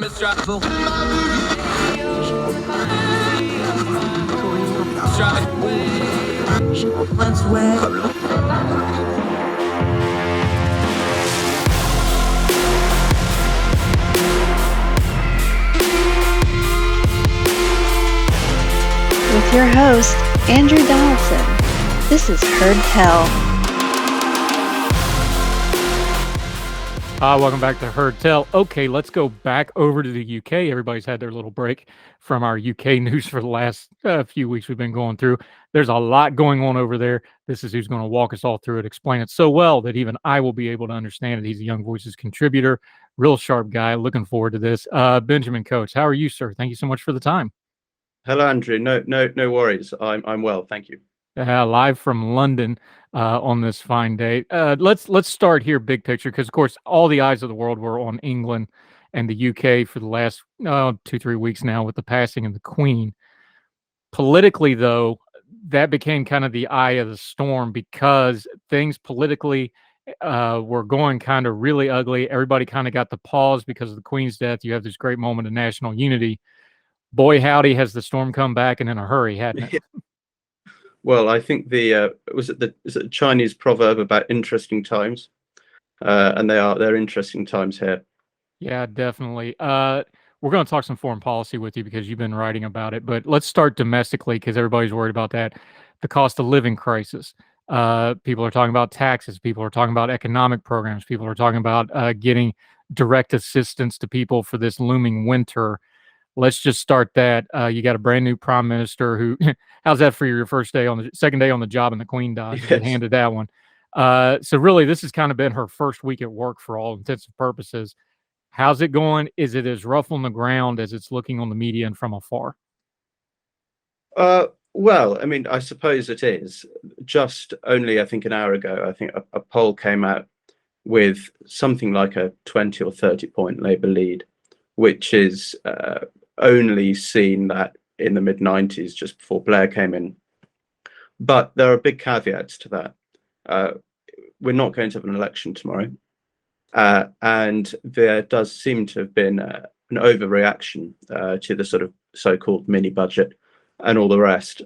With your host, Andrew Donaldson. This is Heard Tell. Welcome back to Heard Tell. Okay, let's go back over to the UK. Everybody's had their little break from our UK news for the last few weeks we've been going through. There's a lot going on over there. This is who's going to walk us all through it, explain it so well that even I will be able to understand it. He's a Young Voices contributor, real sharp guy. Looking forward to this. Benjamin Coates, how are you, sir? Thank you so much for the time. Hello, Andrew. No worries. I'm well, thank you. Live from London on this fine day. Let's start here, big picture, because of course all the eyes of the world were on England and the UK for the last 2-3 weeks now with the passing of the Queen. Politically, though, that became kind of the eye of the storm because things politically were going kind of really ugly. Everybody kind of got the pause because of the Queen's death. You have this great moment of national unity. Boy, howdy, has the storm come back and in a hurry, hadn't it? Well, I think is it the Chinese proverb about interesting times, and they're interesting times here. Yeah, definitely. We're going to talk some foreign policy with you because you've been writing about it, but let's start domestically because everybody's worried about that. The cost of living crisis. People are talking about taxes. People are talking about economic programs. People are talking about getting direct assistance to people for this looming winter. Let's just start that. You got a brand new prime minister who, how's that for your second day on the job and the Queen died? Yes. Get handed that one. So really, this has kind of been her first week at work for all intents and purposes. How's it going? Is it as rough on the ground as it's looking on the media and from afar? Well, I mean, I suppose it is. Just only, I think, an hour ago, I think a poll came out with something like a 20 or 30 point Labour lead, which is only seen that in the mid-90s, just before Blair came in. But there are big caveats to that. We're not going to have an election tomorrow. And there does seem to have been an overreaction to the sort of so-called mini budget and all the rest.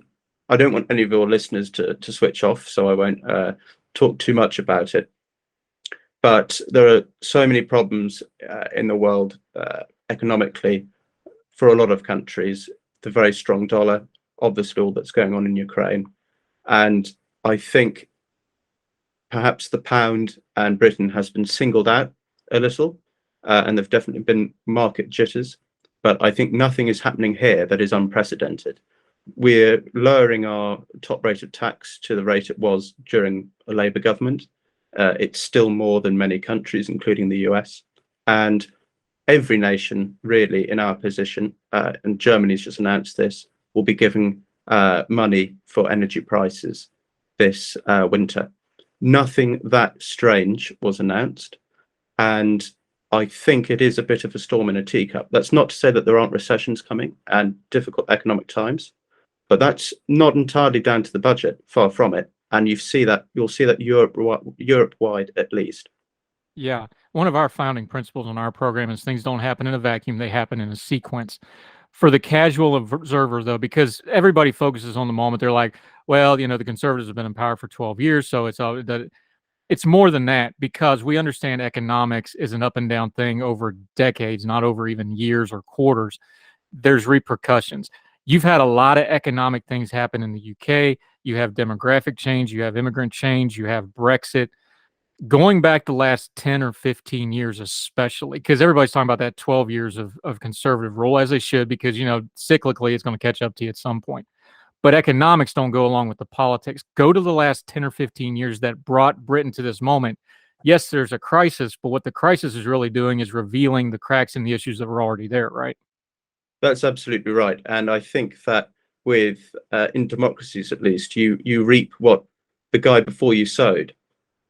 I don't want any of your listeners to switch off, so I won't talk too much about it. But there are so many problems in the world economically for a lot of countries. The very strong dollar, obviously all that's going on in Ukraine. And I think perhaps the pound and Britain has been singled out a little, and there've definitely been market jitters. But I think nothing is happening here that is unprecedented. We're lowering our top rate of tax to the rate it was during a Labour government. It's still more than many countries, including the US. And every nation really in our position, and Germany's just announced this, will be giving money for energy prices this winter. Nothing that strange was announced. And I think it is a bit of a storm in a teacup. That's not to say that there aren't recessions coming and difficult economic times, but that's not entirely down to the budget, far from it. And you'll see that Europe-wide at least. Yeah. One of our founding principles on our program is things don't happen in a vacuum, they happen in a sequence. For the casual observer, though, because everybody focuses on the moment, they're like, well, the Conservatives have been in power for 12 years, so it's more than that, because we understand economics is an up and down thing over decades, not over even years or quarters. There's repercussions. You've had a lot of economic things happen in the UK. You have demographic change, you have immigrant change, you have Brexit. Going back the last 10 or 15 years, especially, because everybody's talking about that 12 years of conservative rule, as they should, because, cyclically, it's going to catch up to you at some point. But economics don't go along with the politics. Go to the last 10 or 15 years that brought Britain to this moment. Yes, there's a crisis, but what the crisis is really doing is revealing the cracks in the issues that were already there, right? That's absolutely right. And I think that in democracies, at least, you reap what the guy before you sowed.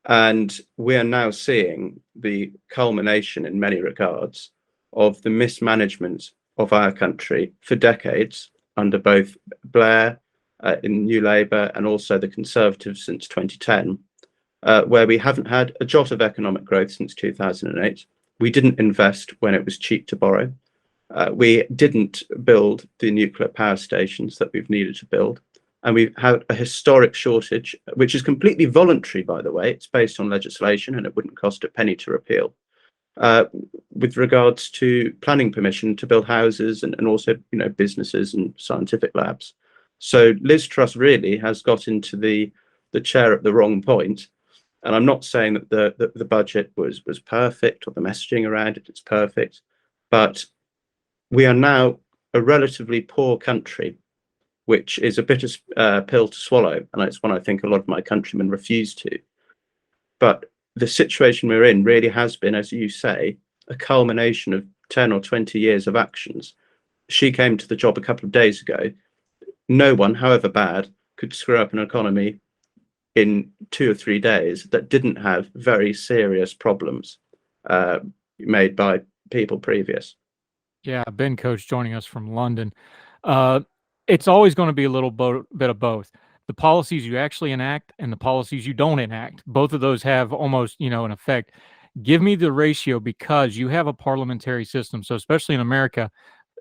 And we are now seeing the culmination in many regards of the mismanagement of our country for decades under both Blair in New Labour and also the Conservatives since 2010, where we haven't had a jot of economic growth since 2008. We didn't invest when it was cheap to borrow. We didn't build the nuclear power stations that we've needed to build. And we've had a historic shortage, which is completely voluntary, by the way. It's based on legislation and it wouldn't cost a penny to repeal. With regards to planning permission to build houses and also, businesses and scientific labs. So Liz Truss really has got into the chair at the wrong point. And I'm not saying that the budget was perfect or the messaging around it is perfect, but we are now a relatively poor country, which is a bitter pill to swallow. And it's one I think a lot of my countrymen refuse to. But the situation we're in really has been, as you say, a culmination of 10 or 20 years of actions. She came to the job a couple of days ago. No one, however bad, could screw up an economy in 2 or 3 days that didn't have very serious problems made by people previous. Yeah, Ben Coach joining us from London. It's always going to be a little bit of both. The policies you actually enact and the policies you don't enact. Both of those have almost, an effect. Give me the ratio, because you have a parliamentary system. So especially in America,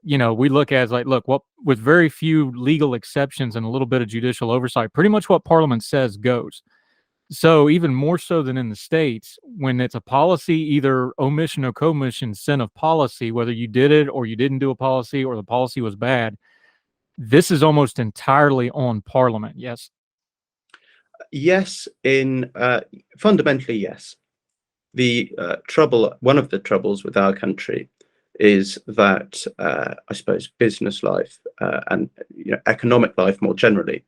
we look at it like, with very few legal exceptions and a little bit of judicial oversight, pretty much what Parliament says goes. So even more so than in the States, when it's a policy, either omission or commission sin of policy, whether you did it or you didn't do a policy or the policy was bad, this is almost entirely on Parliament. Yes. Yes, fundamentally, yes. One of the troubles with our country is that I suppose business life and economic life more generally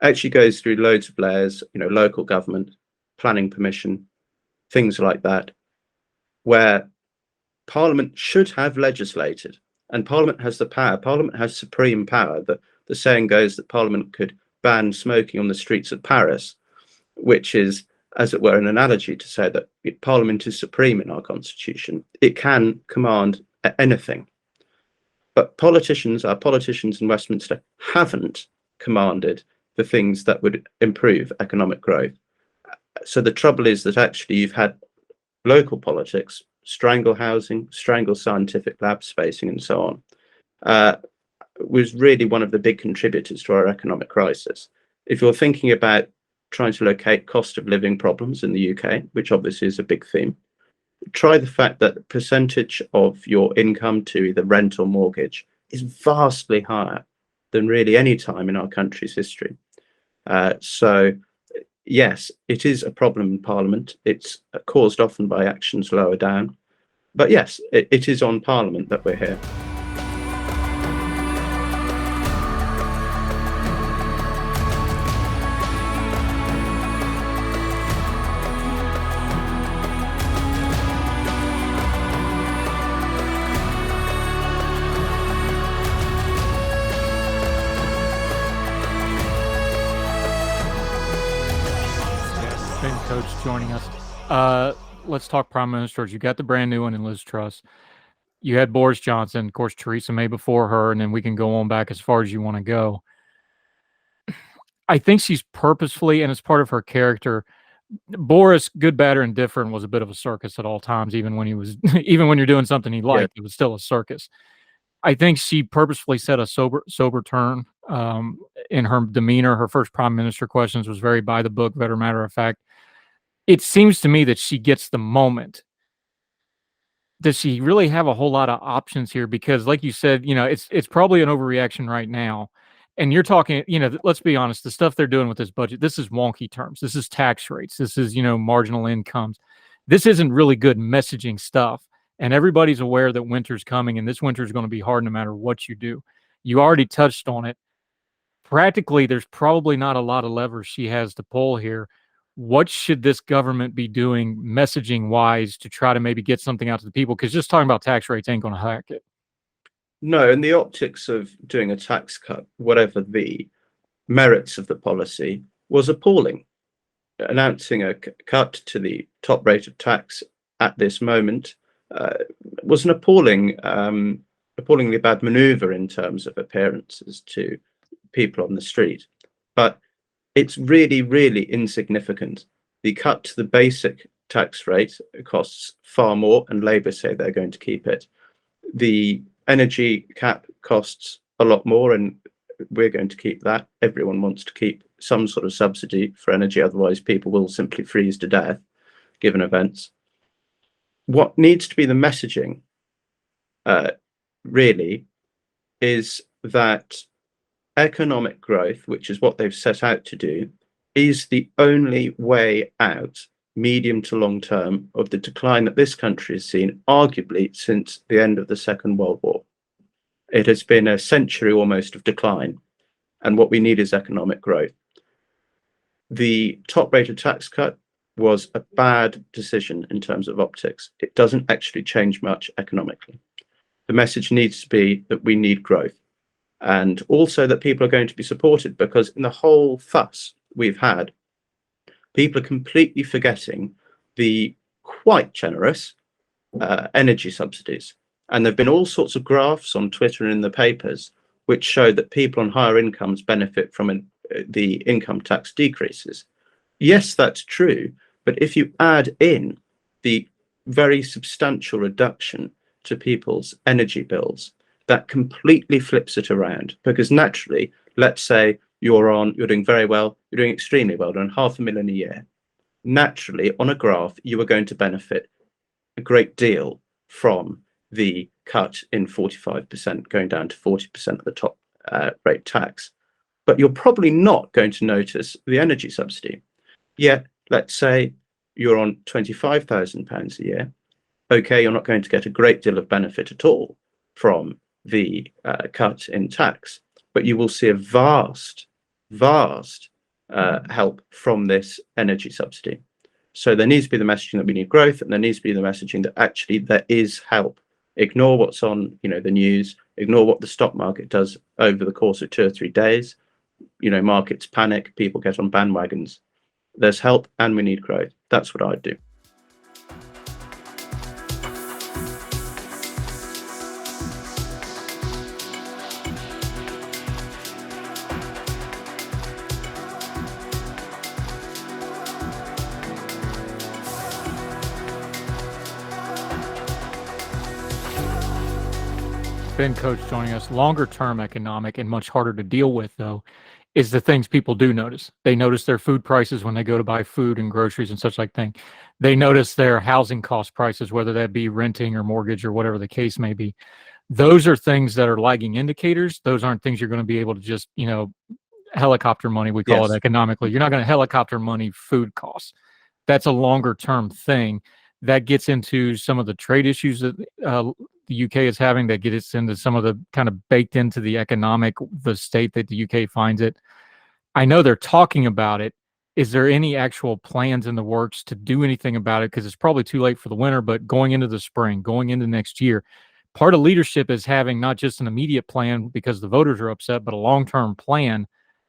actually goes through loads of layers, local government, planning permission, things like that, where Parliament should have legislated, and Parliament has the power. Parliament has supreme power. The saying goes that Parliament could ban smoking on the streets of Paris, which is, as it were, an analogy to say that Parliament is supreme in our constitution. It can command anything. But our politicians in Westminster haven't commanded the things that would improve economic growth. So the trouble is that actually you've had local politics strangle housing, strangle scientific lab spacing, and so on. Was really one of the big contributors to our economic crisis. If you're thinking about trying to locate cost of living problems in the UK, which obviously is a big theme, try the fact that the percentage of your income to either rent or mortgage is vastly higher than really any time in our country's history. So yes, it is a problem in Parliament. It's caused often by actions lower down. But yes, it is on Parliament that we're here. Coach joining us. Let's talk prime ministers. You got the brand new one in Liz Truss. You had Boris Johnson, of course, Theresa May before her, and then we can go on back as far as you want to go. I think she's purposefully, and it's part of her character. Boris, good, bad, or indifferent, was a bit of a circus at all times. Even when you're doing something he liked, It was still a circus. I think she purposefully set a sober turn in her demeanor. Her first prime minister questions was very by the book, better matter of fact. It seems to me that she gets the moment. Does she really have a whole lot of options here? Because like you said, it's probably an overreaction right now. And you're talking, let's be honest, the stuff they're doing with this budget, this is wonky terms. This is tax rates. This is, marginal incomes. This isn't really good messaging stuff. And everybody's aware that winter's coming, and this winter is going to be hard no matter what you do. You already touched on it. Practically, there's probably not a lot of levers she has to pull here. What should this government be doing messaging-wise to try to maybe get something out to the people? Because just talking about tax rates ain't going to hack it. No, and the optics of doing a tax cut, whatever the merits of the policy, was appalling. Announcing a cut to the top rate of tax at this moment was an appallingly bad maneuver in terms of appearances to people on the street. But it's really, really insignificant. The cut to the basic tax rate costs far more, and Labour say they're going to keep it. The energy cap costs a lot more, and we're going to keep that. Everyone wants to keep some sort of subsidy for energy, otherwise people will simply freeze to death given events. What needs to be the messaging really is that economic growth, which is what they've set out to do, is the only way out, medium to long term, of the decline that this country has seen, arguably since the end of the Second World War. It has been a century almost of decline, and what we need is economic growth. The top rate of tax cut was a bad decision in terms of optics. It doesn't actually change much economically. The message needs to be that we need growth, and also that people are going to be supported, because in the whole fuss we've had, people are completely forgetting the quite generous energy subsidies. And there have been all sorts of graphs on Twitter and in the papers which show that people on higher incomes benefit from the income tax decreases. Yes, that's true. But if you add in the very substantial reduction to people's energy bills, that completely flips it around. Because naturally, let's say you're doing very well, you're doing extremely well, doing $500,000 a year. Naturally, on a graph, you are going to benefit a great deal from the cut in 45% going down to 40% of the top rate tax. But you're probably not going to notice the energy subsidy. Yet, let's say you're on £25,000 a year. Okay, you're not going to get a great deal of benefit at all from the cut in tax, but you will see a vast help from this energy subsidy. So there needs to be the messaging that we need growth, and there needs to be the messaging that actually there is help. Ignore what's on, the news, ignore what the stock market does over the course of 2 or 3 days. Markets panic, people get on bandwagons. There's help and we need growth. That's what I'd do. Ben Coach joining us. Longer term economic and much harder to deal with, though, is the things people do notice. They notice their food prices when they go to buy food and groceries and such like thing. They notice their housing cost prices, whether that be renting or mortgage or whatever the case may be. Those are things that are lagging indicators. Those aren't things you're going to be able to just, helicopter money, we call it economically. You're not going to helicopter money food costs. That's a longer term thing. That gets into some of the trade issues that the UK is having, that gets into some of the kind of baked into the state that the UK finds it. I know they're talking about it. Is there any actual plans in the works to do anything about it? Because it's probably too late for the winter, but going into the spring, going into next year, part of leadership is having not just an immediate plan because the voters are upset, but a long-term plan.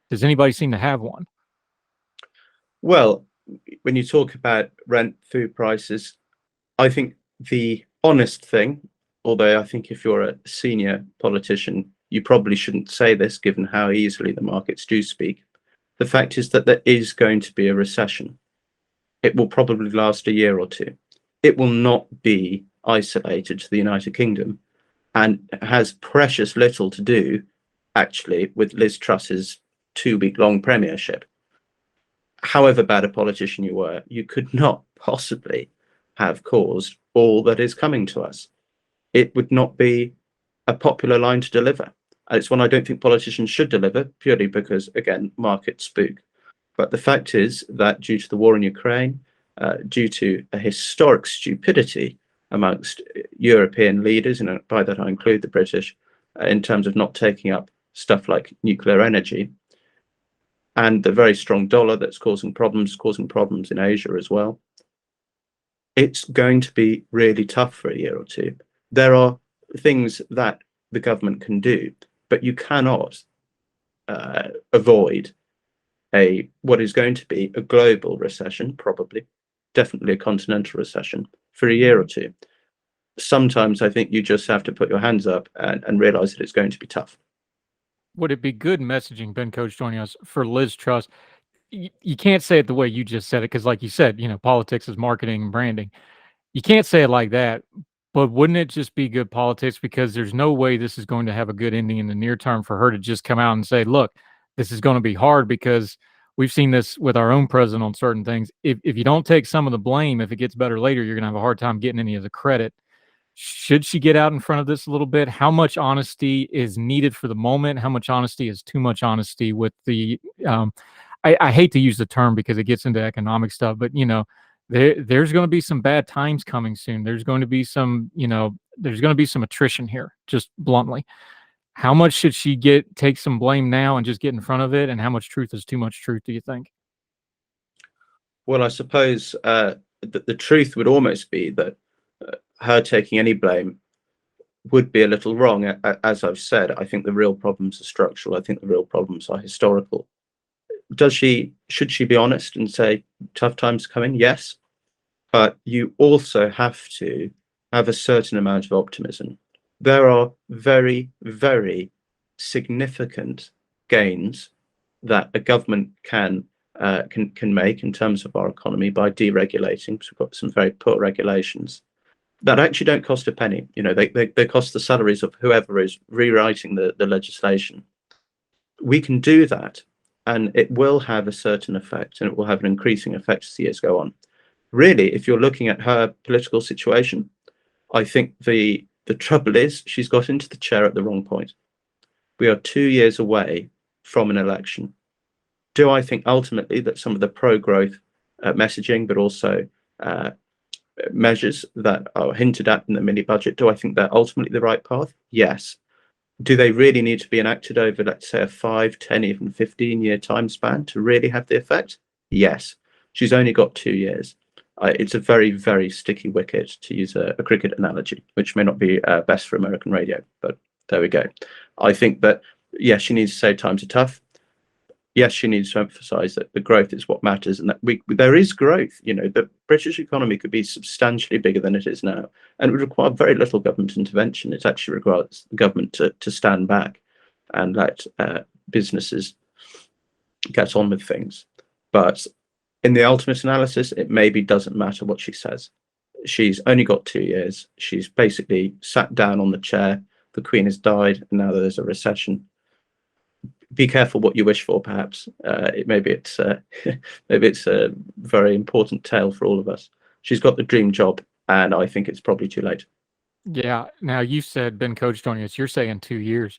Does anybody seem to have one? Well, when you talk about rent, food prices, I think the honest thing, although I think if you're a senior politician, you probably shouldn't say this given how easily the markets do speak. The fact is that there is going to be a recession. It will probably last a year or two. It will not be isolated to the United Kingdom, and has precious little to do, actually, with Liz Truss's 2-week-long premiership. However bad a politician you were, you could not possibly have caused all that is coming to us. It would not be a popular line to deliver. And it's one I don't think politicians should deliver, purely because, again, markets spook. But the fact is that due to the war in Ukraine, due to a historic stupidity amongst European leaders, and by that I include the British, in terms of not taking up stuff like nuclear energy, and the very strong dollar that's causing problems in Asia as well, it's going to be really tough for a year or two. There are things that the government can do, but you cannot avoid what is going to be a global recession, probably, definitely a continental recession, for a year or two. Sometimes I think you just have to put your hands up and realize that it's going to be tough. Would it be good messaging, Ben Coach joining us, for Liz Truss? You can't say it the way you just said it, because like you said, politics is marketing and branding. You can't say it like that, But wouldn't it just be good politics? Because there's no way this is going to have a good ending in the near term for her to just come out and say, look, this is going to be hard, because we've seen this with our own president on certain things. If you don't take some of the blame, if it gets better later, you're going to have a hard time getting any of the credit. Should she get out in front of this a little bit? How much honesty is needed for the moment? How much honesty is too much honesty with the I hate to use the term because it gets into economic stuff, but there's going to be some bad times coming soon. There's going to be some, there's going to be some attrition here, just bluntly. How much should she take some blame now and just get in front of it? And how much truth is too much truth, do you think? Well, I suppose that the truth would almost be that her taking any blame would be a little wrong. As I've said, I think the real problems are structural. I think the real problems are historical. Should she be honest and say tough times coming? Yes. But you also have to have a certain amount of optimism. There are very, very significant gains that a government can make in terms of our economy by deregulating, because we've got some very poor regulations that actually don't cost a penny. They cost the salaries of whoever is rewriting the legislation. We can do that, and it will have a certain effect, and it will have an increasing effect as the years go on. Really, if you're looking at her political situation, I think the trouble is she's got into the chair at the wrong point. We are 2 years away from an election. Do I think ultimately that some of the pro-growth messaging, but also measures that are hinted at in the mini budget, do I think they're ultimately the right path? Yes. Do they really need to be enacted over, let's say, a 5, 10, even 15-year time span to really have the effect? Yes. She's only got 2 years. It's a very, very sticky wicket, to use a cricket analogy, which may not be best for American radio, but there we go. I think that, yes, she needs to say times are tough. Yes, she needs to emphasize that the growth is what matters, and that there is growth. The British economy could be substantially bigger than it is now, and it would require very little government intervention. It actually requires the government to stand back and let businesses get on with things. But in the ultimate analysis, it maybe doesn't matter what she says. She's only got 2 years. She's basically sat down on the chair. The Queen has died, and now there's a recession. Be careful what you wish for, perhaps. Maybe it's a very important tale for all of us. She's got the dream job, and I think it's probably too late. Yeah. Now, you said Ben Coach joining us. You're saying 2 years.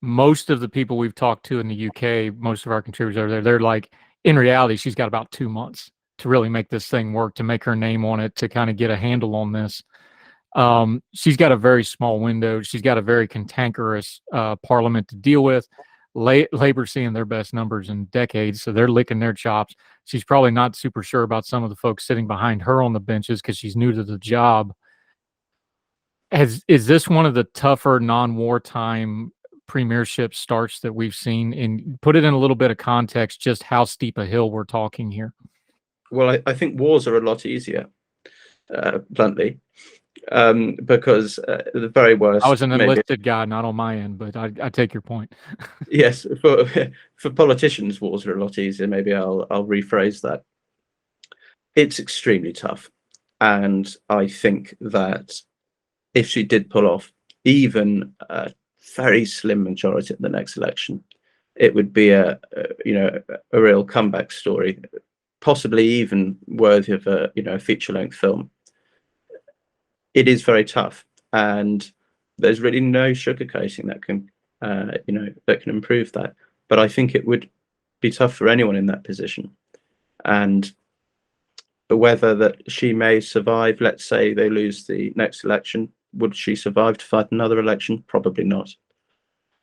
Most of the people we've talked to in the UK, most of our contributors over there, they're like, in reality, she's got about 2 months to really make this thing work, to make her name on it, to kind of get a handle on this. She's got a very small window. She's got a very cantankerous parliament to deal with. Labor seeing their best numbers in decades, so they're licking their chops. She's probably not super sure about some of the folks sitting behind her on the benches because she's new to the job. Is this one of the tougher non-wartime premiership starts that we've seen? And put it in a little bit of context, just how steep a hill we're talking here. Well, I think wars are a lot easier, bluntly. Because the very worst. I was an enlisted guy, not on my end, but I take your point. Yes, for politicians, wars are a lot easier. Maybe I'll rephrase that. It's extremely tough, and I think that if she did pull off even a very slim majority at the next election, it would be a real comeback story, possibly even worthy of a feature-length film. It is very tough, and there's really no sugarcoating that can improve that. But I think it would be tough for anyone in that position. And whether that she may survive, let's say they lose the next election, would she survive to fight another election? Probably not.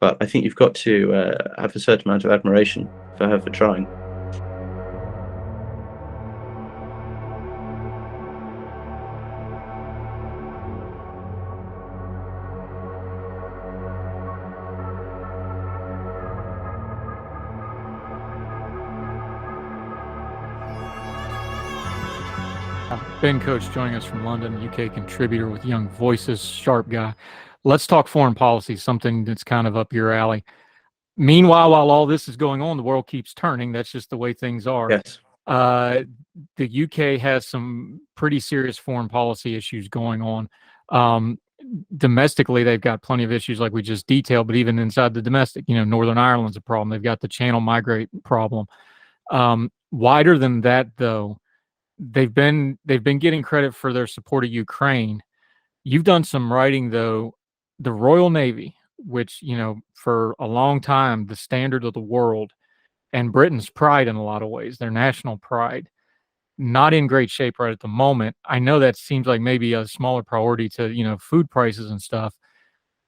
But I think you've got to have a certain amount of admiration for her for trying. Ben Coach joining us from London, UK contributor with Young Voices, sharp guy. Let's talk foreign policy, something that's kind of up your alley. Meanwhile, while all this is going on, the world keeps turning. That's just the way things are. Yes. The UK has some pretty serious foreign policy issues going on. Domestically, they've got plenty of issues like we just detailed, but even inside the domestic, Northern Ireland's a problem. They've got the Channel migrate problem. Wider than that, though, they've been getting credit for their support of Ukraine. You've done some writing, though. The Royal Navy, which, for a long time, the standard of the world and Britain's pride in a lot of ways, their national pride, not in great shape right at the moment. I know that seems like maybe a smaller priority to, food prices and stuff,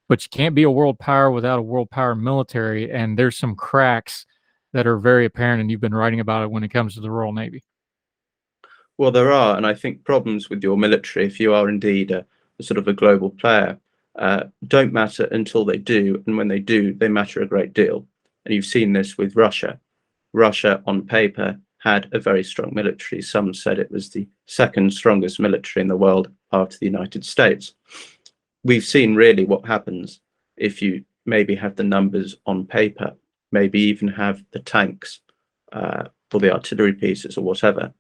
but you can't be a world power without a world power military. And there's some cracks that are very apparent, and you've been writing about it when it comes to the Royal Navy. Well, there are, and I think problems with your military, if you are indeed a sort of a global player, don't matter until they do, and when they do, they matter a great deal. And you've seen this with Russia. Russia, on paper, had a very strong military. Some said it was the second strongest military in the world after the United States. We've seen really what happens if you maybe have the numbers on paper, maybe even have the tanks or the artillery pieces or whatever.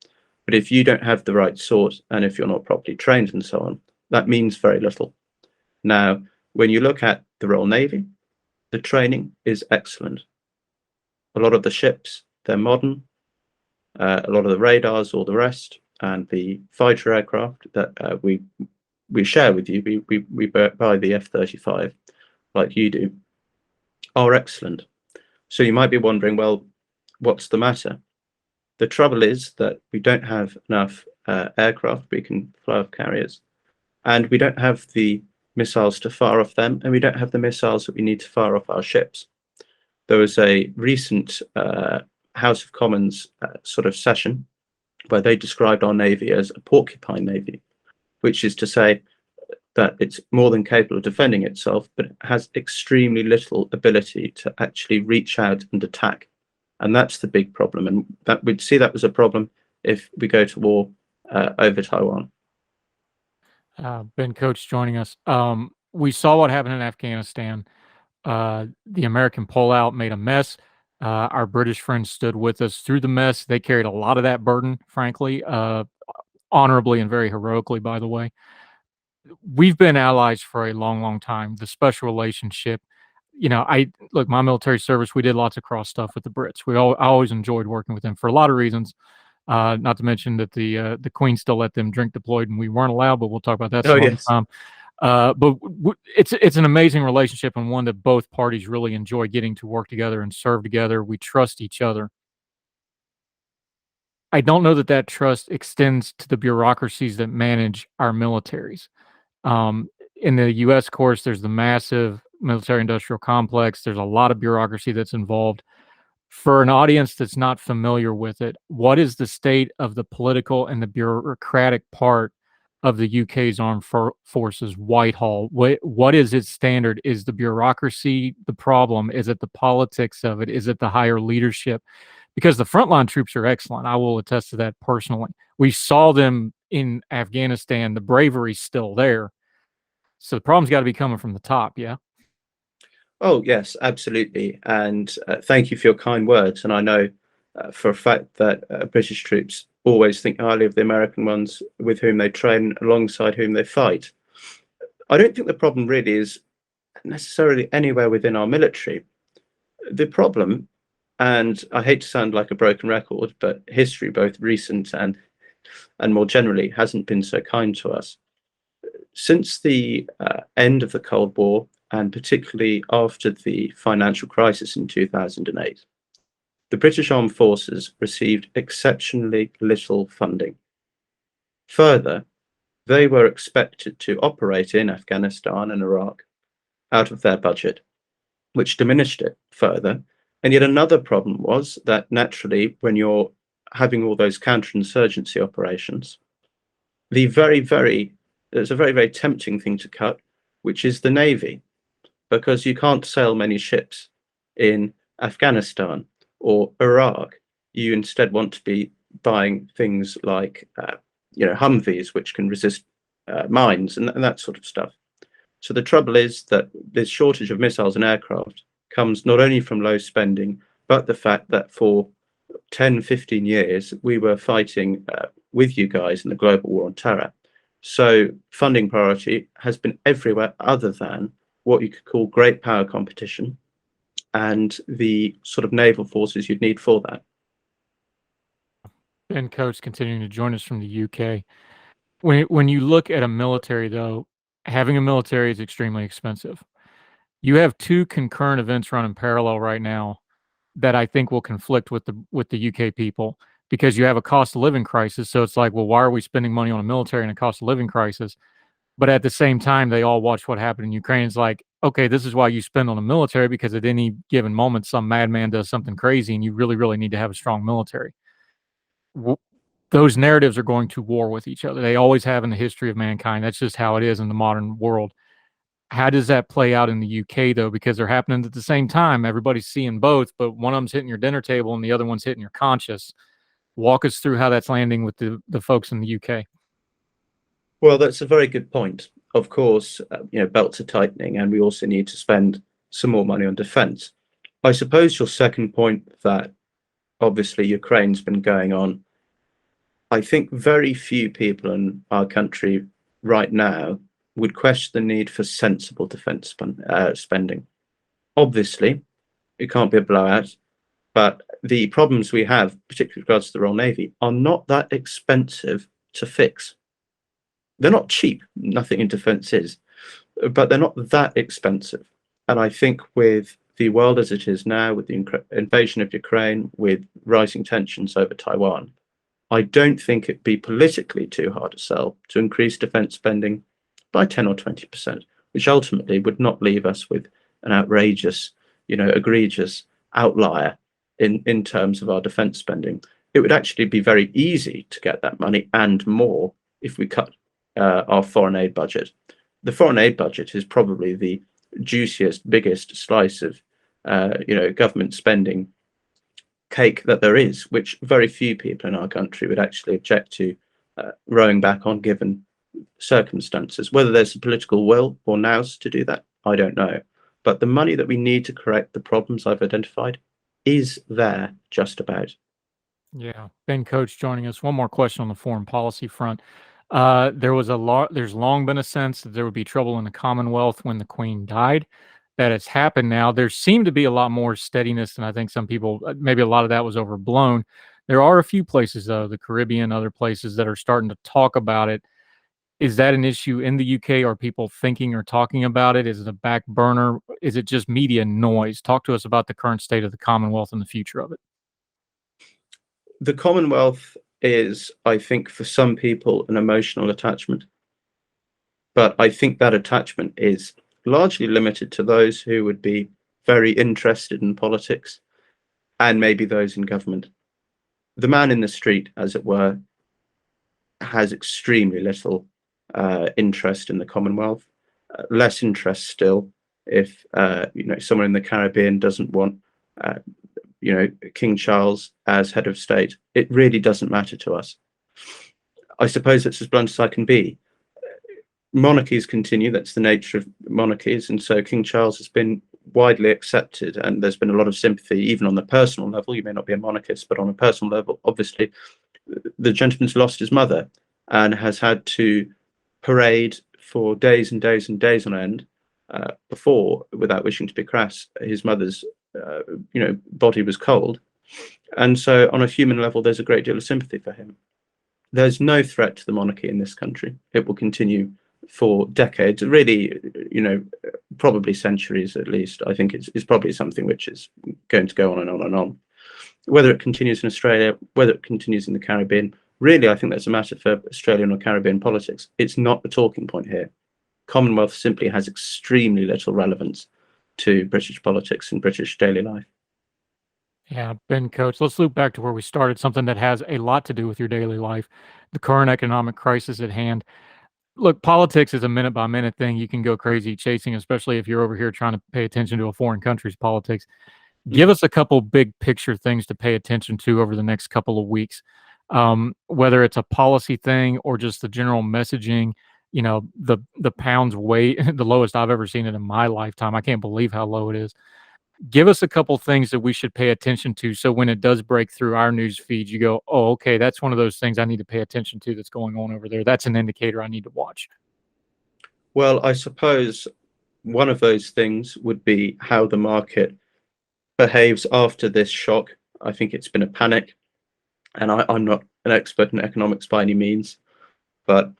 But if you don't have the right sort, and if you're not properly trained and so on, that means very little. Now, when you look at the Royal Navy, the training is excellent. A lot of the ships, they're modern. A lot of the radars, all the rest, and the fighter aircraft that we share with you, we buy the F-35 like you do, are excellent. So you might be wondering, well, what's the matter? The trouble is that we don't have enough aircraft. We can fly off carriers, and we don't have the missiles to fire off them, and we don't have the missiles that we need to fire off our ships. There was a recent House of Commons sort of session where they described our Navy as a porcupine Navy, which is to say that it's more than capable of defending itself, but it has extremely little ability to actually reach out and attack. And that's the big problem. And that we'd see that as a problem if we go to war over Taiwan. Ben Coates joining us. We saw what happened in Afghanistan. The American pullout made a mess. Our British friends stood with us through the mess. They carried a lot of that burden, frankly, honorably and very heroically, by the way. We've been allies for a long, long time. The special relationship, look, my military service, we did lots of cross stuff with the Brits. I always enjoyed working with them for a lot of reasons. Not to mention that the Queen still let them drink deployed and we weren't allowed, but we'll talk about that some other time. But it's an amazing relationship, and one that both parties really enjoy getting to work together and serve together. We trust each other. I don't know that trust extends to the bureaucracies that manage our militaries. In the U.S., of course, there's the massive military-industrial complex. There's a lot of bureaucracy that's involved. For an audience that's not familiar with it, what is the state of the political and the bureaucratic part of the UK's armed forces, Whitehall? What is its standard? Is the bureaucracy the problem? Is it the politics of it? Is it the higher leadership? Because the frontline troops are excellent. I will attest to that personally. We saw them in Afghanistan. The bravery's still there. So the problem's got to be coming from the top, yeah? Oh, yes, absolutely. And thank you for your kind words. And I know for a fact that British troops always think highly of the American ones with whom they train, alongside whom they fight. I don't think the problem really is necessarily anywhere within our military. The problem, and I hate to sound like a broken record, but history, both recent and more generally, hasn't been so kind to us. Since the end of the Cold War, and particularly after the financial crisis in 2008, the British Armed Forces received exceptionally little funding. Further, they were expected to operate in Afghanistan and Iraq out of their budget, which diminished it further. And yet another problem was that naturally, when you're having all those counterinsurgency operations, there's a very, very tempting thing to cut, which is the Navy, because you can't sail many ships in Afghanistan or Iraq. You instead want to be buying things like, Humvees, which can resist mines and that sort of stuff. So the trouble is that this shortage of missiles and aircraft comes not only from low spending, but the fact that for 10, 15 years, we were fighting with you guys in the global war on terror. So funding priority has been everywhere other than what you could call great power competition and the sort of naval forces you'd need for that. Ben Coates continuing to join us from the UK. When you look at a military, though, having a military is extremely expensive. You have two concurrent events running parallel right now that I think will conflict with the UK people because you have a cost of living crisis. So it's like, well, why are we spending money on a military and a cost of living crisis? But at the same time, they all watch what happened in Ukraine. It's like, okay, this is why you spend on a military because at any given moment, some madman does something crazy, and you really, really need to have a strong military. Those narratives are going to war with each other. They always have in the history of mankind. That's just how it is in the modern world. How does that play out in the UK, though? Because they're happening at the same time. Everybody's seeing both, but one of them's hitting your dinner table and the other one's hitting your conscience. Walk us through how that's landing with the folks in the UK. Well, that's a very good point. Of course, belts are tightening, and we also need to spend some more money on defence. I suppose your second point, that obviously Ukraine's been going on, I think very few people in our country right now would question the need for sensible defence spending. Obviously, it can't be a blowout, but the problems we have, particularly with regards to the Royal Navy, are not that expensive to fix. They're not cheap, nothing in defence is, but they're not that expensive. And I think with the world as it is now, with the invasion of Ukraine, with rising tensions over Taiwan, I don't think it'd be politically too hard to sell to increase defence spending by 10 or 20%, which ultimately would not leave us with an outrageous, egregious outlier in terms of our defence spending. It would actually be very easy to get that money and more if we cut our foreign aid budget. The foreign aid budget is probably the juiciest, biggest slice of government spending cake that there is, which very few people in our country would actually object to rowing back on given circumstances. Whether there's a political will or nous to do that, I don't know. But the money that we need to correct the problems I've identified is there just about. Yeah, Ben Coates joining us. One more question on the foreign policy front. There's long been a sense that there would be trouble in the Commonwealth when the Queen died. That has happened now. There seemed to be a lot more steadiness than I think some people, maybe a lot of that was overblown. There are a few places, though, the Caribbean, other places that are starting to talk about it. Is that an issue in the UK? Are people thinking or talking about it? Is it a back burner? Is it just media noise? Talk to us about the current state of the Commonwealth and the future of it. The Commonwealth is, I think, for some people, an emotional attachment. But I think that attachment is largely limited to those who would be very interested in politics and maybe those in government. The man in the street, as it were, has extremely little interest in the Commonwealth, less interest still if someone in the Caribbean doesn't want King Charles as head of state. It really doesn't matter to us. I suppose it's as blunt as I can be. Monarchies continue, that's the nature of monarchies, and so King Charles has been widely accepted, and there's been a lot of sympathy even on the personal level. You may not be a monarchist, but on a personal level, obviously the gentleman's lost his mother and has had to parade for days and days and days on end before, without wishing to be crass, his mother's body was cold. And so on a human level, there's a great deal of sympathy for him. There's no threat to the monarchy in this country. It will continue for decades, really, probably centuries at least. I think it's probably something which is going to go on and on and on. Whether it continues in Australia, whether it continues in the Caribbean, really, I think that's a matter for Australian or Caribbean politics. It's not the talking point here. Commonwealth simply has extremely little relevance to British politics and British daily life. Yeah, Ben Coates, let's loop back to where we started, something that has a lot to do with your daily life, the current economic crisis at hand. Look, politics is a minute by minute thing. You can go crazy chasing, especially if you're over here trying to pay attention to a foreign country's politics. Give us a couple big picture things to pay attention to over the next couple of weeks, whether it's a policy thing or just the general messaging. The pound's way the lowest I've ever seen it in my lifetime. I can't believe how low it is. Give us a couple things that we should pay attention to, so when it does break through our news feed, you go, oh, okay, that's one of those things I need to pay attention to that's going on over there. That's an indicator I need to watch. Well, I suppose one of those things would be how the market behaves after this shock. I think it's been a panic, and I'm not an expert in economics by any means, but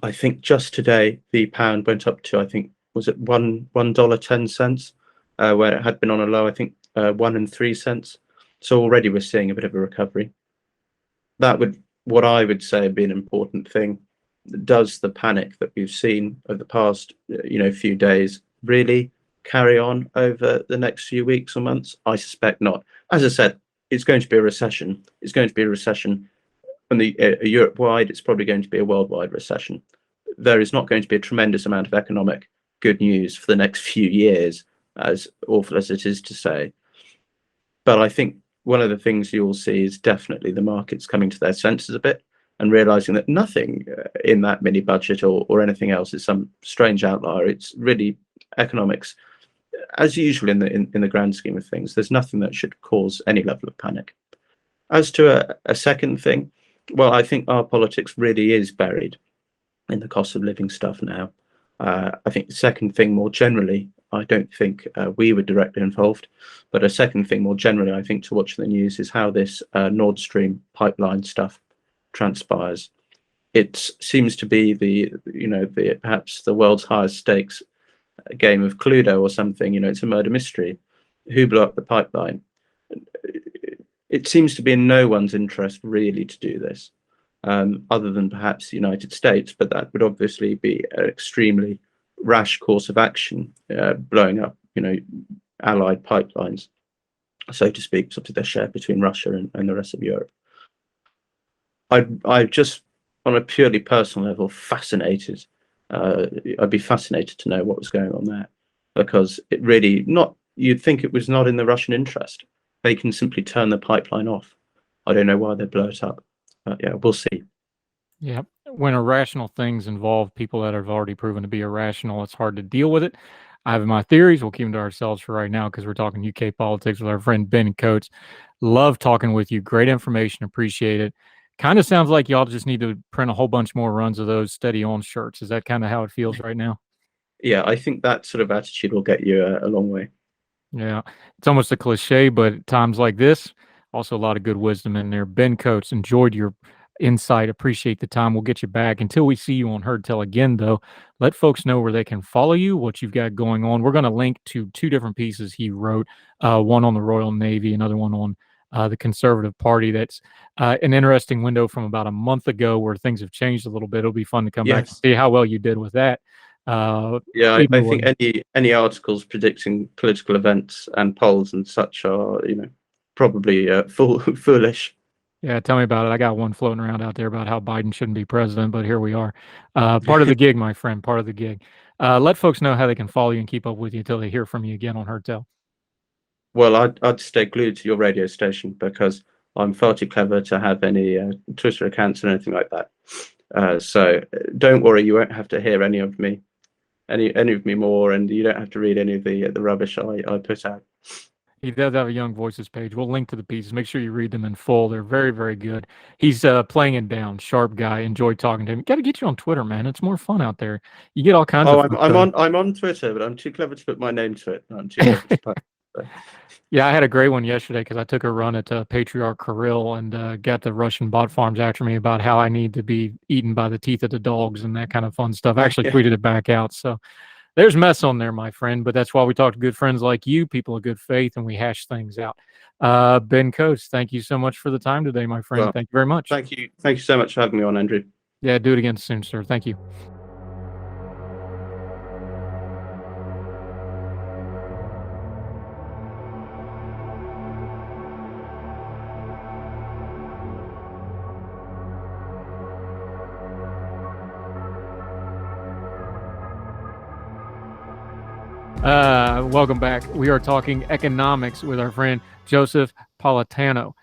I think just today the pound went up to, I think, was it $1.10, where it had been on a low, I think 1.03. So already we're seeing a bit of a recovery. That would, what I would say, be an important thing. Does the panic that we've seen over the past, few days really carry on over the next few weeks or months? I suspect not. As I said, it's going to be a recession. It's going to be a recession. And Europe-wide, it's probably going to be a worldwide recession. There is not going to be a tremendous amount of economic good news for the next few years, as awful as it is to say. But I think one of the things you'll see is definitely the markets coming to their senses a bit and realizing that nothing in that mini budget or anything else is some strange outlier. It's really economics, as usual in the grand scheme of things. There's nothing that should cause any level of panic. As to a second thing, well, I think our politics really is buried in the cost of living stuff now. I think the second thing more generally, I don't think we were directly involved, but a second thing more generally, I think, to watch in the news is how this Nord Stream pipeline stuff transpires. It seems to be the perhaps the world's highest stakes game of Cluedo or something. It's a murder mystery. Who blew up the pipeline? It seems to be in no one's interest really to do this, other than perhaps the United States, but that would obviously be an extremely rash course of action, blowing up, allied pipelines, so to speak, sort of their share between Russia and the rest of Europe. I just, on a purely personal level, fascinated. I'd be fascinated to know what was going on there, because it really you'd think it was not in the Russian interest. They can simply turn the pipeline off. I don't know why they blow it up. But yeah, we'll see. Yeah. When irrational things involve people that have already proven to be irrational, it's hard to deal with it. I have my theories. We'll keep them to ourselves for right now because we're talking UK politics with our friend Ben Coates. Love talking with you. Great information. Appreciate it. Kind of sounds like y'all just need to print a whole bunch more runs of those steady on shirts. Is that kind of how it feels right now? Yeah, I think that sort of attitude will get you a long way. Yeah, it's almost a cliche, but at times like this, also a lot of good wisdom in there. Ben Coates, enjoyed your insight. Appreciate the time. We'll get you back. Until we see you on Heard Tell again, though, let folks know where they can follow you, what you've got going on. We're going to link to two different pieces he wrote, one on the Royal Navy, another one on the Conservative Party. That's an interesting window from about a month ago where things have changed a little bit. It'll be fun to come back and see how well you did with that. Yeah, I think any articles predicting political events and polls and such are, probably foolish. Yeah, tell me about it. I got one floating around out there about how Biden shouldn't be president, but here we are. Part of the gig, my friend, part of the gig. Let folks know how they can follow you and keep up with you until they hear from you again on Heard Tell. Well, I'd stay glued to your radio station because I'm far too clever to have any Twitter accounts or anything like that. So don't worry, you won't have to hear any of me more, and you don't have to read any of the rubbish I put out. He does have a Young Voices page. We'll link to the pieces. Make sure you read them in full. They're very, very good. He's playing it down. Sharp guy. Enjoyed talking to him. Got to get you on Twitter, man. It's more fun out there. You get all kinds of. I'm on Twitter, but I'm too clever to put my name to it. I'm too clever to put. Yeah, I had a great one yesterday because I took a run at Patriarch Kirill and got the Russian bot farms after me about how I need to be eaten by the teeth of the dogs and that kind of fun stuff. I actually tweeted it back out. So there's mess on there, my friend. But that's why we talk to good friends like you, people of good faith, and we hash things out. Ben Coates, thank you so much for the time today, my friend. Well, thank you very much. Thank you. Thank you so much for having me on, Andrew. Yeah, do it again soon, sir. Thank you. Welcome back. We are talking economics with our friend Joseph Politano.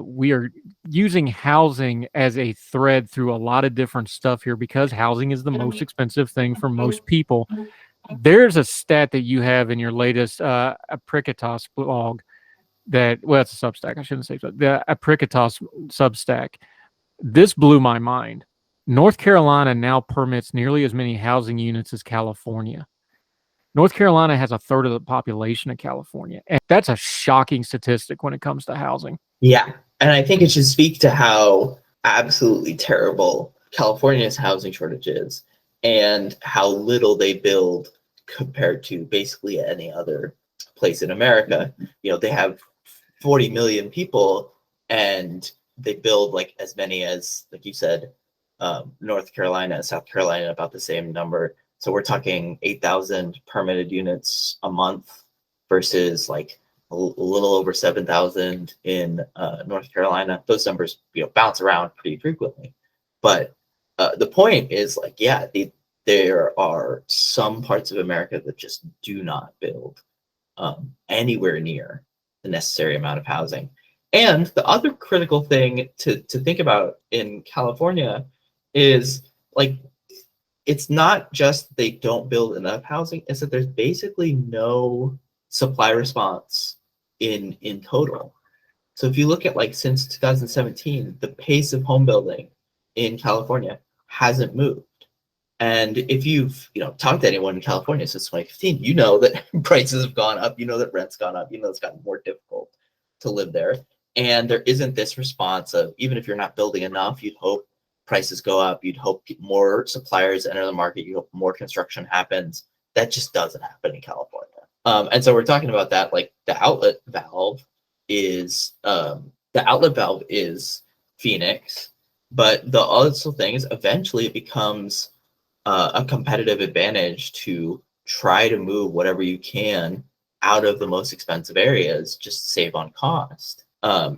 We are using housing as a thread through a lot of different stuff here because housing is the most expensive thing for most people. There's a stat that you have in your latest Apricotos blog that, well, it's a Substack. I shouldn't say so. The Apricotos Substack. This blew my mind. North Carolina now permits nearly as many housing units as California. North Carolina has a third of the population of California. And that's a shocking statistic when it comes to housing. Yeah. And I think it should speak to how absolutely terrible California's housing shortage is and how little they build compared to basically any other place in America. You know, they have 40 million people and they build like as many as, like you said, North Carolina, South Carolina, about the same number. So we're talking 8,000 permitted units a month versus like a little over 7,000 in North Carolina. Those numbers, bounce around pretty frequently. But the point is, like, yeah, there are some parts of America that just do not build anywhere near the necessary amount of housing. And the other critical thing to think about in California is, like, it's not just they don't build enough housing, it's that there's basically no supply response in total. So if you look at, like, since 2017, the pace of home building in California hasn't moved. And if you've talked to anyone in California since 2015, you know that prices have gone up, you know that rent's gone up, you know it's gotten more difficult to live there. And there isn't this response of, even if you're not building enough, you'd hope prices go up, you'd hope more suppliers enter the market, you hope more construction happens. That just doesn't happen in California. And so we're talking about that, like the outlet valve is Phoenix, but the other thing is eventually it becomes a competitive advantage to try to move whatever you can out of the most expensive areas, just save on cost.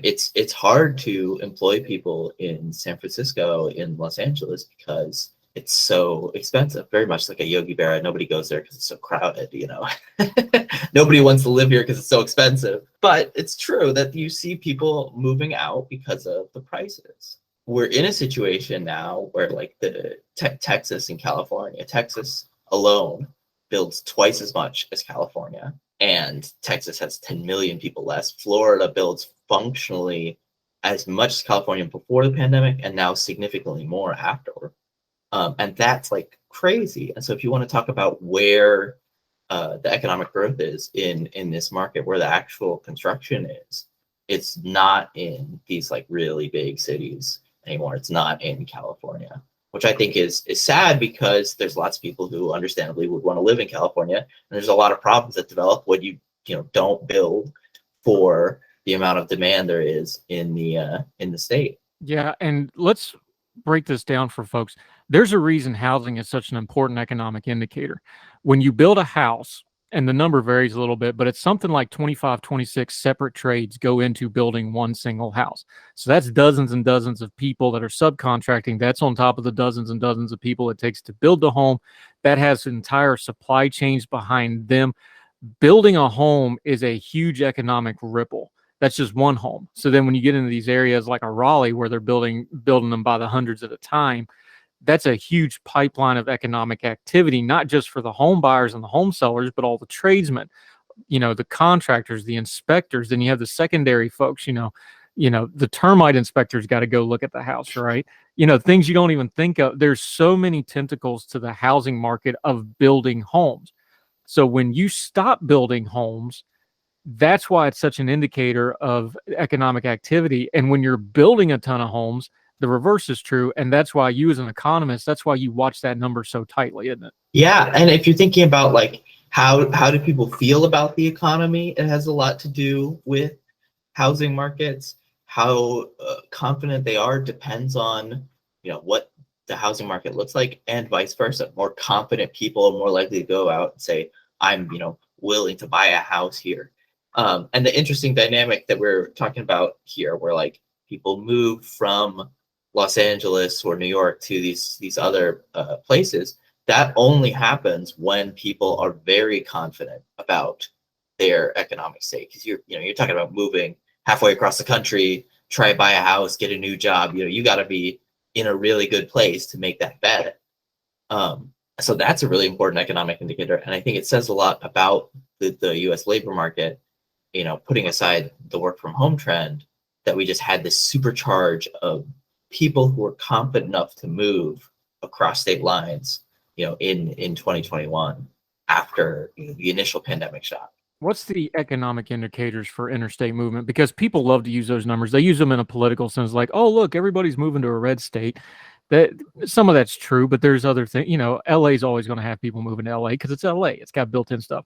It's hard to employ people in San Francisco, in Los Angeles, because it's so expensive. Very much like a Yogi Berra. Nobody goes there because it's so crowded, Nobody wants to live here because it's so expensive. But it's true that you see people moving out because of the prices. We're in a situation now where, like, the Texas and California, Texas alone builds twice as much as California, and Texas has 10 million people less. Florida builds functionally as much as California before the pandemic, and now significantly more afterward. And that's, like, crazy. And so if you want to talk about where the economic growth is in this market, where the actual construction is, it's not in these, like, really big cities anymore. It's not in California, which I think is sad, because there's lots of people who understandably would want to live in California, and there's a lot of problems that develop when you don't build for the amount of demand there is in the state. Yeah, and let's break this down for folks. There's a reason housing is such an important economic indicator. When you build a house, and the number varies a little bit, but it's something like 25, 26 separate trades go into building one single house. So that's dozens and dozens of people that are subcontracting. That's on top of the dozens and dozens of people it takes to build the home. That has entire supply chains behind them. Building a home is a huge economic ripple. That's just one home. So then when you get into these areas like a Raleigh, where they're building them by the hundreds at a time, that's a huge pipeline of economic activity, not just for the home buyers and the home sellers, but all the tradesmen, the contractors, the inspectors. Then you have the secondary folks, the termite inspectors got to go look at the house, right? Things you don't even think of. There's so many tentacles to the housing market of building homes. So when you stop building homes, that's why it's such an indicator of economic activity. And when you're building a ton of homes, the reverse is true. And that's why you, as an economist, that's why you watch that number so tightly, isn't it? Yeah. And if you're thinking about, like, how do people feel about the economy, it has a lot to do with housing markets. How confident they are depends on, what the housing market looks like, and vice versa. More confident people are more likely to go out and say, I'm, willing to buy a house here. And the interesting dynamic that we're talking about here, where, like, people move from Los Angeles or New York to these other places, that only happens when people are very confident about their economic state. Because you're talking about moving halfway across the country, try to buy a house, get a new job. You got to be in a really good place to make that bet. So that's a really important economic indicator. And I think it says a lot about the US labor market, putting aside the work from home trend, that we just had this supercharge of people who were confident enough to move across state lines, in 2021 after the initial pandemic shock. What's the economic indicators for interstate movement? Because people love to use those numbers. They use them in a political sense, like, oh, look, everybody's moving to a red state. That some of that's true, but there's other things. LA is always going to have people moving to LA because it's LA. It's got built-in stuff.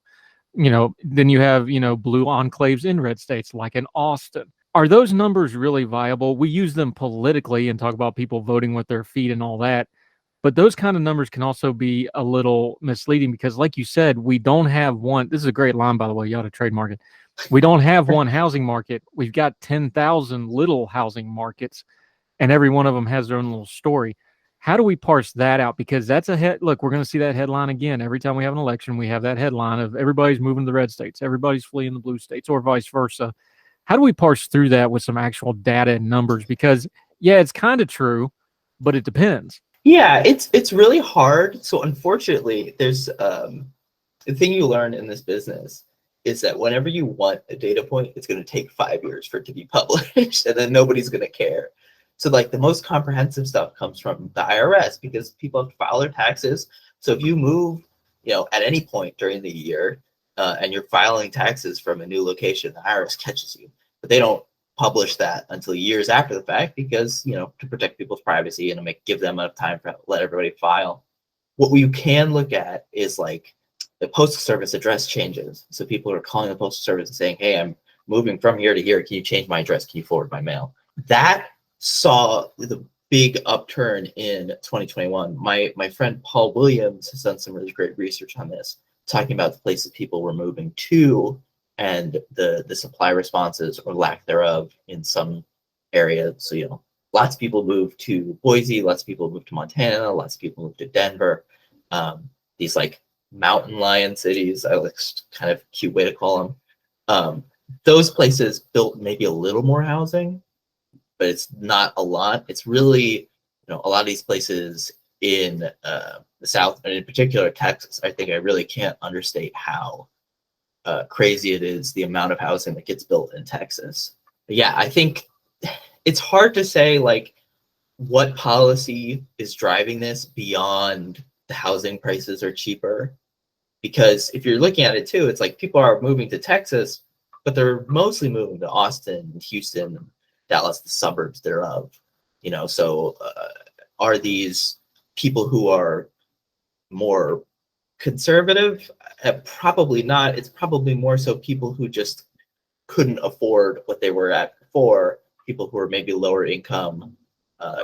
Then you have, blue enclaves in red states like in Austin. Are those numbers really viable? We use them politically and talk about people voting with their feet and all that. But those kind of numbers can also be a little misleading because, like you said, we don't have one. This is a great line, by the way. You ought to trademark it. We don't have one housing market. We've got 10,000 little housing markets, and every one of them has their own little story. How do we parse that out? Because that's look, we're going to see that headline again. Every time we have an election, we have that headline of everybody's moving to the red states, everybody's fleeing the blue states, or vice versa. How do we parse through that with some actual data and numbers? Because, yeah, it's kind of true, but it depends. Yeah, it's really hard. So unfortunately, there's the thing you learn in this business is that whenever you want a data point, it's going to take 5 years for it to be published, and then nobody's going to care. So like the most comprehensive stuff comes from the IRS because people have to file their taxes. So if you move, at any point during the year, and you're filing taxes from a new location, the IRS catches you, but they don't publish that until years after the fact because, to protect people's privacy and give them enough time to let everybody file. What you can look at is like the Postal Service address changes. So people are calling the Postal Service and saying, hey, I'm moving from here to here. Can you change my address? Can you forward my mail? That saw the big upturn in 2021. My friend Paul Williams has done some really great research on this, talking about the places people were moving to and the supply responses or lack thereof in some areas. So, lots of people moved to Boise, lots of people moved to Montana, lots of people moved to Denver. These like mountain lion cities, I like kind of cute way to call them. Those places built maybe a little more housing, but it's not a lot. It's really, a lot of these places in the South, and in particular Texas, I think I really can't understate how crazy it is, the amount of housing that gets built in Texas. But yeah, I think it's hard to say like what policy is driving this beyond the housing prices are cheaper. Because if you're looking at it too, it's like people are moving to Texas, but they're mostly moving to Austin, Houston, Dallas, the suburbs thereof. So are these people who are more conservative? Probably not. It's probably more so people who just couldn't afford what they were at before, people who are maybe lower income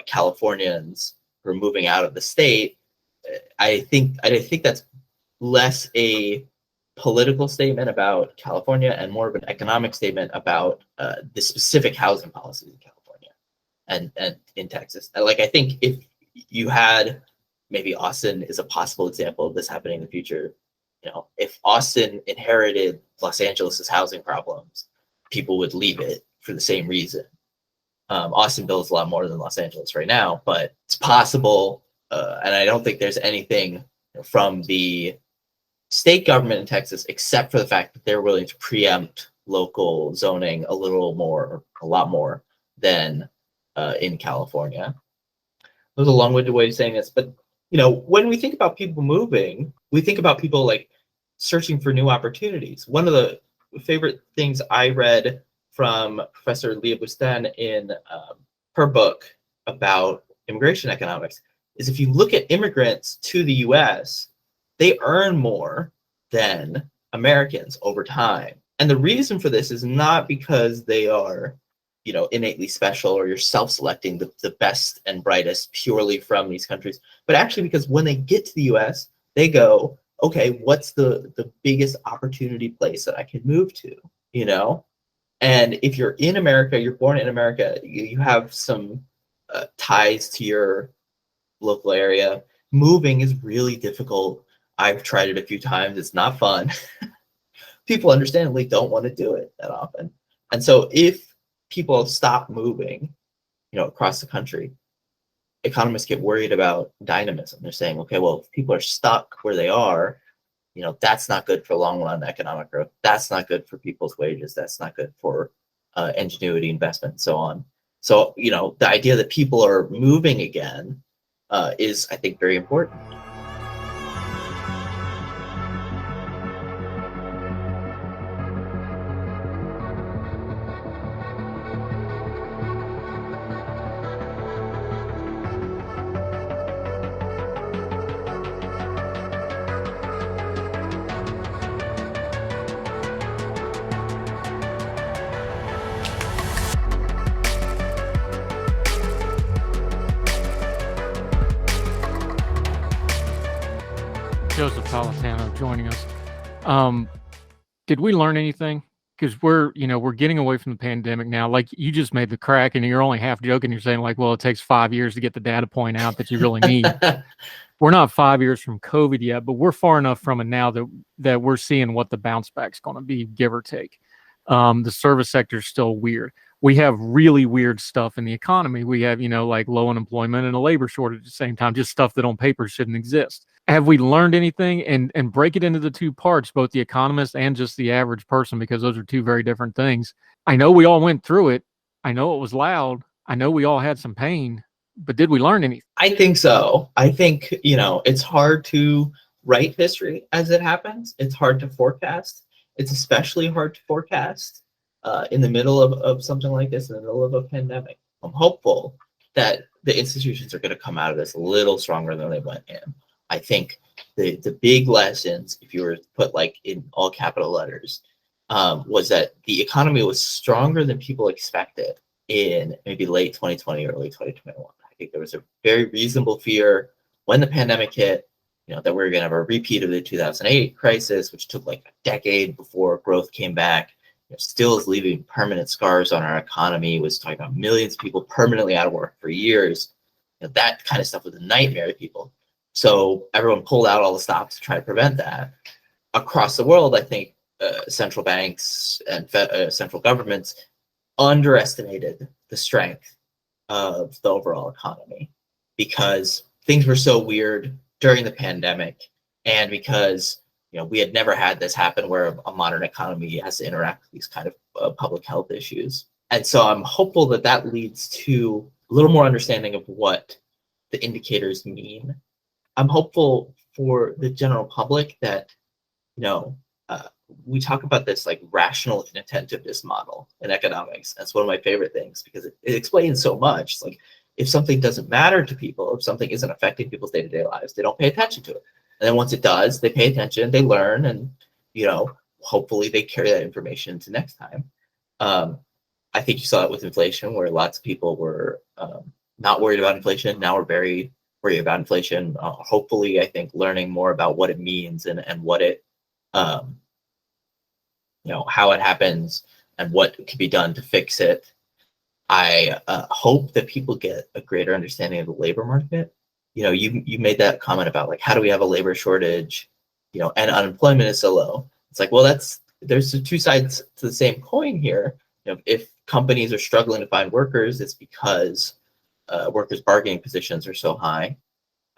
Californians who are moving out of the state. I think that's less a political statement about California and more of an economic statement about the specific housing policies in California and in Texas. Like, I think if you had, maybe Austin is a possible example of this happening in the future. If Austin inherited Los Angeles's housing problems, people would leave it for the same reason. Austin builds a lot more than Los Angeles right now, but it's possible. And I don't think there's anything from the state government in Texas, except for the fact that they're willing to preempt local zoning a lot more than in California. It was a long-winded way of saying this, but when we think about people moving, we think about people like searching for new opportunities. One of the favorite things I read from Professor Leah Bustan in her book about immigration economics is if you look at immigrants to the US, they earn more than Americans over time. And the reason for this is not because they are, innately special or you're self-selecting the best and brightest purely from these countries, but actually because when they get to the US, they go, okay, what's the biggest opportunity place that I can move to, And if you're in America, you're born in America, you have some ties to your local area. Moving is really difficult. I've tried it a few times. It's not fun. People understandably don't want to do it that often. And so if people stop moving, across the country, economists get worried about dynamism. They're saying, okay, well, if people are stuck where they are, that's not good for long run economic growth. That's not good for people's wages. That's not good for ingenuity, investment, and so on. So, the idea that people are moving again is, I think, very important. Joseph Politano joining us. Did we learn anything? Because we're getting away from the pandemic now. Like, you just made the crack, and you're only half joking. You're saying, like, well, it takes 5 years to get the data point out that you really need. We're not 5 years from COVID yet, but we're far enough from it now that we're seeing what the bounce back's going to be, give or take. The service sector is still weird. We have really weird stuff in the economy. We have, like low unemployment and a labor shortage at the same time, just stuff that on paper shouldn't exist. Have we learned anything? And break it into the two parts, both the economist and just the average person, because those are two very different things. I know we all went through it. I know it was loud. I know we all had some pain, but did we learn anything? I think so. I think, it's hard to write history as it happens. It's hard to forecast. It's especially hard to forecast in the middle of something like this, in the middle of a pandemic. I'm hopeful that the institutions are going to come out of this a little stronger than they went in. I think the big lessons, if you were to put like in all capital letters, was that the economy was stronger than people expected in maybe late 2020, early 2021. I think there was a very reasonable fear when the pandemic hit, that we were going to have a repeat of the 2008 crisis, which took like a decade before growth came back. Still is leaving permanent scars on our economy. Was talking about millions of people permanently out of work for years. That kind of stuff was a nightmare to people. So everyone pulled out all the stops to try to prevent that. Across the world, I think central banks and central governments underestimated the strength of the overall economy because things were so weird during the pandemic, and because we had never had this happen where a modern economy has to interact with these kind of public health issues. And so I'm hopeful that leads to a little more understanding of what the indicators mean. I'm hopeful for the general public that, we talk about this like rational inattentiveness model in economics. That's one of my favorite things because it explains so much. It's like, if something doesn't matter to people, if something isn't affecting people's day-to-day lives, they don't pay attention to it. And then once it does, they pay attention, they learn, and, hopefully they carry that information to next time. I think you saw it with inflation, where lots of people were not worried about inflation. Now we're very worried about inflation. Hopefully, I think learning more about what it means and what it, how it happens and what can be done to fix it. I hope that people get a greater understanding of the labor market. You made that comment about like, how do we have a labor shortage, and unemployment is so low. It's like, well, there's two sides to the same coin here. If companies are struggling to find workers, it's because workers' bargaining positions are so high.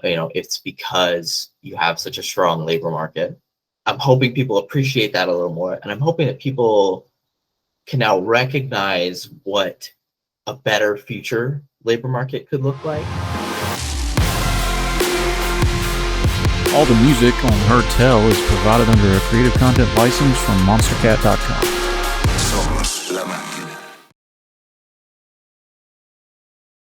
It's because you have such a strong labor market. I'm hoping people appreciate that a little more, and I'm hoping that people can now recognize what a better future labor market could look like. All the music on Heard Tell is provided under a Creative Content license from monstercat.com.